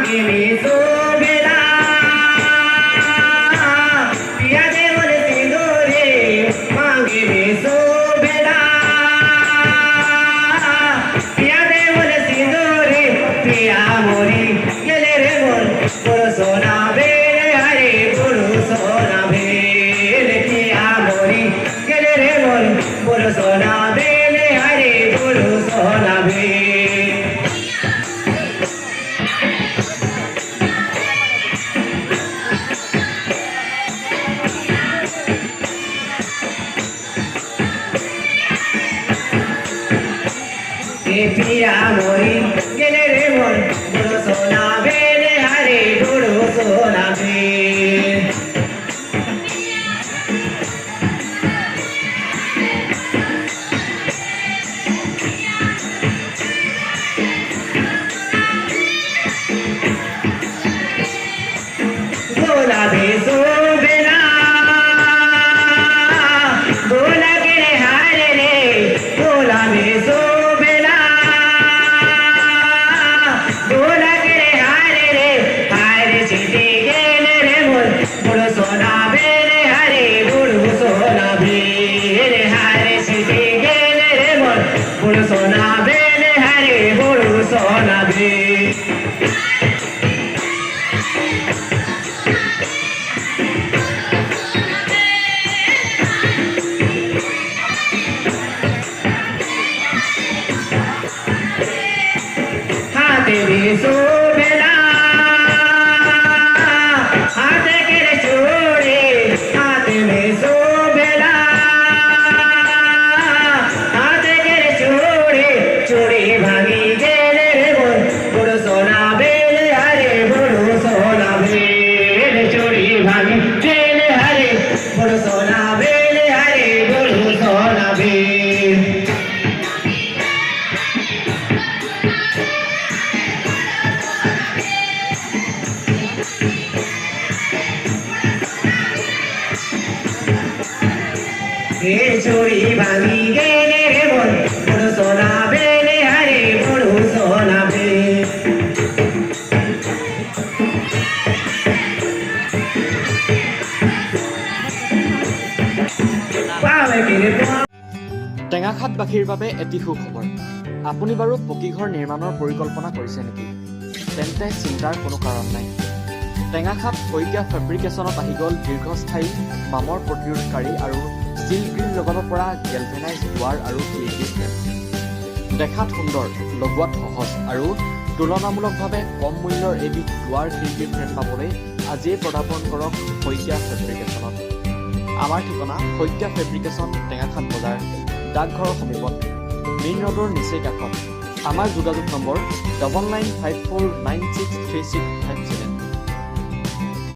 मांगे में शोभेला पिया देवर सिंदूरे मांगे में शोभेला पिया देवर सिंदूरे पिया मोरी गेले रे बोल बोलो सोना बेले हरे बोलो सोना बेले पिया मोरी गेले रे बोल बोलो सोना बेले हरे बोलो सोना बेले पिया मोरी गेले रे बोल बोलो सोना बेले हरे बोलो सोना बेले गोला बेसो बेला गोला के हारे रे गोला बेसो सोना बेले हरे बुढ़ू सोना बेले हरे सीधी गेले रे मोर बुढ़ू सोना बेले हरे बुढ़ू सोना बे हाथे में सो बेला हाथे के चूड़ी हाथे में सो बेला हाथे के चूड़ी चूड़ी भागी गेले रे बोल बुढ़ो सोना बेले हरे बुढ़ो सोना बेले चूड़ी भागी गेले हरे बुढ़ो सोना बेले हरे बुढ़ो सोना बेले चूड़ी भागी गेले रे बोल बुढ़ो सोना बेले हरे बुढ़ो सोना बेले টেঙাখাটবাসীৰ বাবে এটি সুখবৰ আপুনি বাৰু পকী ঘৰ নিৰ্মাণৰ পৰিকল্পনা কৰিছে নেকি তেন্তে চিন্তাৰ কোনো কাৰণ নাই টেঙাখাট শইকীয়া ফেব্ৰিকেশ্যনত আহি গ'ল দীৰ্ঘস্থায়ী বামৰ প্ৰতিৰোধকাৰী আৰু ষ্টীল গ্ৰিল লগাব পৰা গেলভেনাইজ দুৱাৰ আৰু খিৰিকী ফ্ৰেম দেখাত সুন্দৰ লগোৱাত সহজ আৰু তুলনামূলকভাৱে কম মূল্যৰ এবিধ দুৱাৰ খিৰিকী ফ্ৰেম পাবলৈ আজিয়ে পদাৰ্পণ কৰক শইকীয়া ফেব্ৰিকেশ্যনত আমাৰ ঠিকনা শইকীয়া ফেব্ৰিকেশ্যন টেঙাখাট বজাৰ ডাকঘৰৰ সমীপত মেইন ৰোডৰ নিচেই কাষত আমাৰ যোগাযোগ নম্বৰ 9954963657